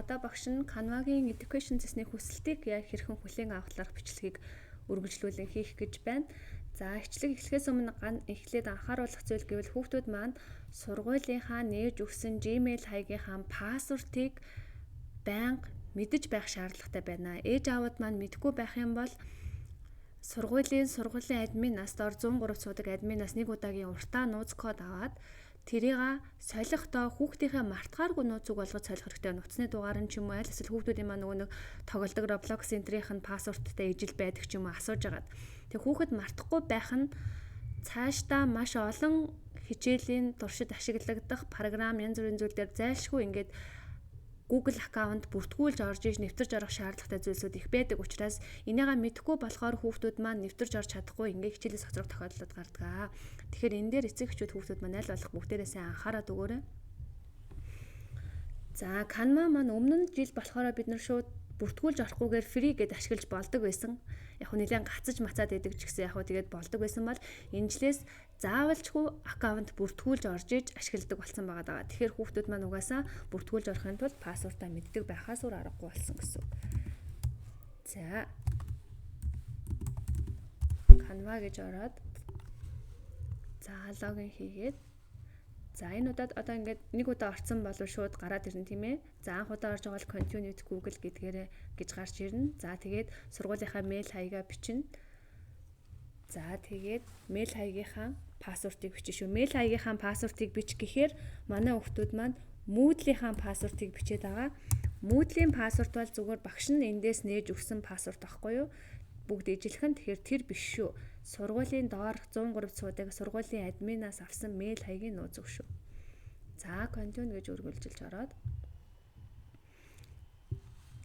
одоо багш нь Canva-гийн education зэсний хүсэлтийг яг хэрхэн хүлээн авахлаарх бичлэгийг үргэлжлүүлэн хийх гэж байна. За эхлэх эхлэхээс өмнө эхлээд анхааруулах зүйл гэвэл хүүхдүүд маань сургуулийнхаа нээж өгсөн Gmail хаягийнхаа пассвортыг байнга мэдэж байх шаардлагатай байна. Ээж аавууд маань мэдгүй байх юм бол сургуулийн админаас дор 103 цуудаг админаас нэг удаагийн уртаа нууц код аваад тэрийг солихдоо хүүхдийнхээ мартгааргүй нууцыг болгож солих хэрэгтэй. Нуцны дугаар нь ч юм уу аль эсвэл хүүхдүүдийн маань нөгөө нэг тоглодог Roblox энтрийнх нь пассворттай ижил байдаг ч юм уу асууж агаад. Тэг хүүхэд мартахгүй байх нь цаашдаа маш олон хичээлийн туршид ашиглагдах програм янз бүрийн зүйл дээр зайлшгүй ингээд Google аккаунт бүртгүүлж орж иж нэвтэрж орох шаардлагатай зүйлсүүд их байдаг учраас энийгээ мэдэхгүй болохоор хүүхдүүд маань нэвтэрж орж чадахгүй ингээд хичээлээс хоцрох тохиолдлууд гардаг. Тэгэхээр энэ дээр эцэг эхчүүд хүүхдүүд маань аль болох бүгдээрээ сайн анхаарат өгөөрэй. За Canva маань өмнө нь жил болохоор бид нар шууд бүртгүүлж орохгүйгээр free гэдээ ашиглаж болдог байсан. Яг нь нэлээд гацаж мацаад байдаг ч гэсэн яг нь тэгээд болдог байсан бол энэ жилээс заавалчгүй аккаунт бүртгүүлж орж иж ашигладаг болсон байгаа даа. Тэгэхээр хүүхдүүд маань угаасаа бүртгүүлж орохын тулд пассвортаа мэддэг байхаас өөр аргагүй болсон гэсэн. За Canva гэж ороод за логин хийгээд за энэ удаад одоо ингээд нэг удаа орсон бол шууд гараад ирнэ тийм ээ. За анх удаа орж байгаа бол continue with Google гэдгээрээ гэж гарч ирнэ. За тэгээд сургуулийнхаа мэйл хаягаа бичнэ. За тэгээд мэйл хаягийнхаа пассвортыг бичих шүү. Мэйл хаягийнхаа пассвортыг бич гэхээр манай хүүхдүүд маань Moodle-ийн пассвортыг бичээд байгаа. Moodle-ийн пассворт бол зүгээр багш нь эндээс нээж өгсөн пассворт байхгүй юу? Бүгд ижилхэн тэгэхээр тэр биш шүү. Сургуулийн доорх 103 цуудаг сургуулийн админаас авсан мэйл хаягийн нууц өг шүү. За continue гэж үргэлжилж ороод.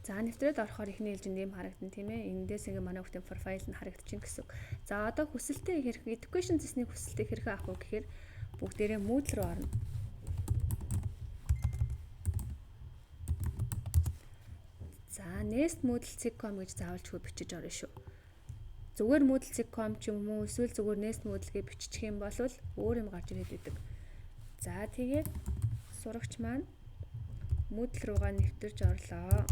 За нэвтрээд орохоор ихний ээлжинд юм харагдана тийм ээ. Эндээс ингээ манай хүүхдийн профайл нь харагдчихна гэсэн үг. За одоо хүсэлтээ хэрэг education зэсний хүсэлтийг хэрхэн авах вэ гэхээр бүгдээрээ Moodle руу орно. За Nest Moodle.com гэж заавалчгүй бичиж орно шүү. Зүгээр Moodle.com ч юм уу эсвэл зүгээр Nest Moodle гэж биччих юм бол өөр юм гарч ирээд идэг. За тэгээд сурагч маань Moodle руугаа нэвтэрч орлоо.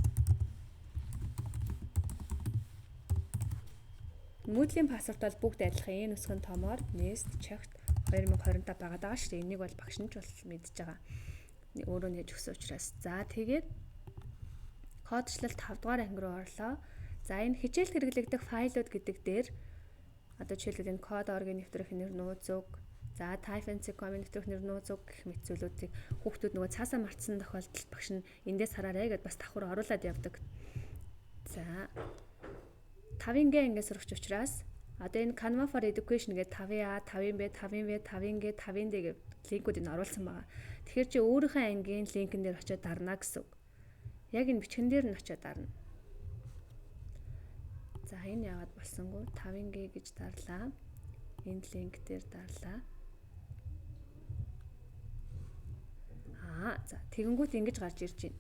Moodle-ийн пассворт бол бүгд адилхан. Энэ нусгын томоор Nest чагт 2025 байгаа даа шүү дээ. Энийг бол багш нь ч бол мэдж байгаа. Өөрөө нээж өгсөн учраас. За тэгээд кодчлал 5 дугаар анги руу орлоо. За энэ хичээлд хэрэглэгдэх файлууд гэдэг дээр одоо жишээлбэл энэ code.org-ийн нэвтрэх нэр нууц үг, за type.com-ийн нэвтрэх нэр нууц үг гэх мэт зүйлүүдийг хүүхдүүд нөгөө цаасаа мартсан тохиолдолд багш нь эндээс хараарай гэдээ бас давхар оруулаад явдаг. За 5-гийн анги сурагч учраас одоо энэ Canva for Education гэдэг 5A, 5B, 5V, 5G, 5D гэх линкүүдийг оруулсан байгаа. Тэгэхээр чи өөрийнхөө ангийн линкэн дээр очиод дарна гэсэн үг. Яг энэ бичгэн дээр нь очиод дарна. За энэ яагаад болсонгүй 5G гэж дарлаа. Энэ линк дээр дарлаа. За тэгэнгүүт ингэж гарч ирж байна.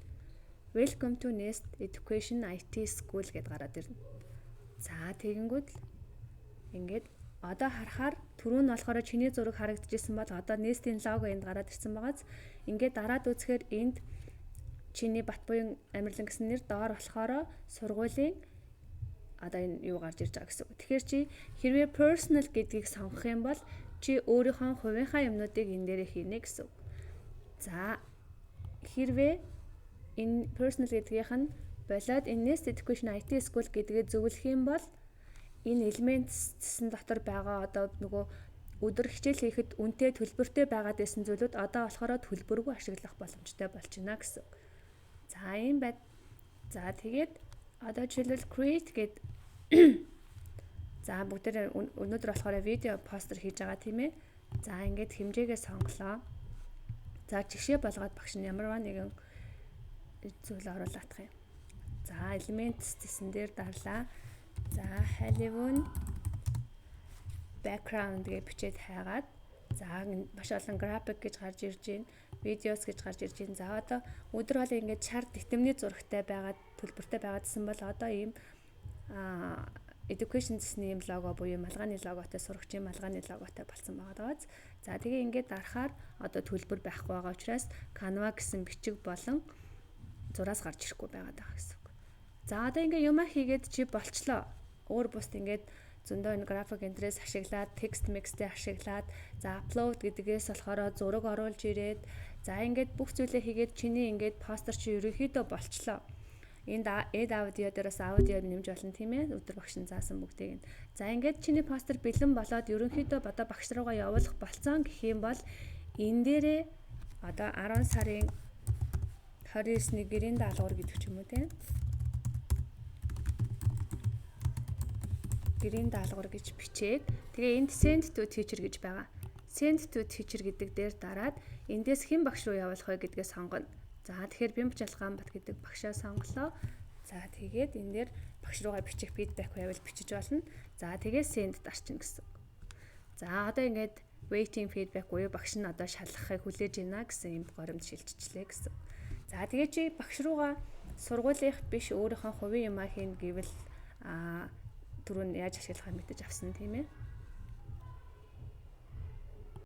Welcome to Nest Education IT School гэдээ гараад ирнэ. За тэгэнгүүт ингээд одоо харахаар түрүүн нь болохоор чиний зураг харагдчихсан бол одоо Nest-ийн лого энд гараад ирсэн байгааз ингээд дараад үзэхээр энд чиний бат буян Амирлан гэсэн нэр доор болохоор сургуулийн одоо энэ юу гарч ирж байгаа гэсэн үг. Тэгэхээр чи хэрвээ personal гэдгийг сонгох юм бол чи өөрийнхөө хувийнхаа юмнуудыг энэ дээрээ хийнэ гэсэн үг. За хэрвээ энэ personal гэдгийнх нь болоод энэ Nest Education IT School гэдгээ зөвлөх юм бол энэ elements гэсэн дотор байгаа одоо нөгөө өдөр хичээл хийхэд үнэтэй төлбөртэй байгаад байсан зүйлүүд одоо болохоор төлбөргүй ашиглах боломжтой болж байна гэсэн. За ийм байд. За тэгээд одоо жишээлбэл create гэд за бүгдээр өнөөдөр болохоор видео постэр хийж байгаа тийм ээ. За ингээд хэмжээгээ сонголоо. За жишээ болгоод багш нь ямар нэгэн зүйл оруулах юм. За elements гэсэн дээр дарлаа. За Hollywood background гэж бичээд хайгаад за маш олон graphic гэж гарч ирж байна. Videos гэж гарч ирж байна. За одоо өдөр бол ингээд чар тэтэмний зурагтай байгаад төлбөртэй байгаадсан бол одоо ийм education гэсний юм лого буюу малгайны логотой сурагчийн малгайны логотой болсон байгаа даа. За тэгээ ингээд дарахаар одоо төлбөр байхгүй байгаа учраас Canva гэсэн бичиг болон зураас гарч ирэхгүй байгаад байгаа гэсэн үг. За одоо ингээ юмаа хийгээд чи болчлоо. Өөр бусд ингээд зөндөө энэ график энтрээс ашиглаад, текст микстэй ашиглаад, за аплод гэдгээс болохоор зураг оруулж ирээд, за ингээд бүх зүйлээ хийгээд чиний ингээд постэр чи ерөнхийдөө болчлоо. Энд эд аудио дээрээс аудио нэмж болно тийм ээ. Өдөр багш нь заасан бүгдийг нь. За ингээд чиний постэр бэлэн болоод ерөнхийдөө одоо багш руугаа явуулах болцсон гэх юм бол энэ дээрээ одоо 10 сарын 29-ний гэрийн даалгавар гэдэг ч юм уу тийм. Гэрийн даалгавар гэж бичээд тэгээ энд send to teacher гэж байгаа. Send to teacher гэдэг дээр дараад эндээс хэн багш руу явуулах вэ гэдгээ сонгоно. За тэгэхээр Бямб Жалгаанбат гэдэг багшаа сонголоо. За тэгээд энэ дээр багш руугаа бичих фидбек байвал бичиж болно. За тэгээд send дарчин гэсэн. За одоо ингээд waiting feedback буюу багш нь одоо шалгахыг хүлээж байна гэсэн юм горимд шилжчихлээ гэсэн. За тэгээд чи багш руугаа сургуулийнх биш өөрийнхөө хувийн юмаа хийн гэвэл түрүүн яаж ашиглахыг мэдэж авсан тийм ээ.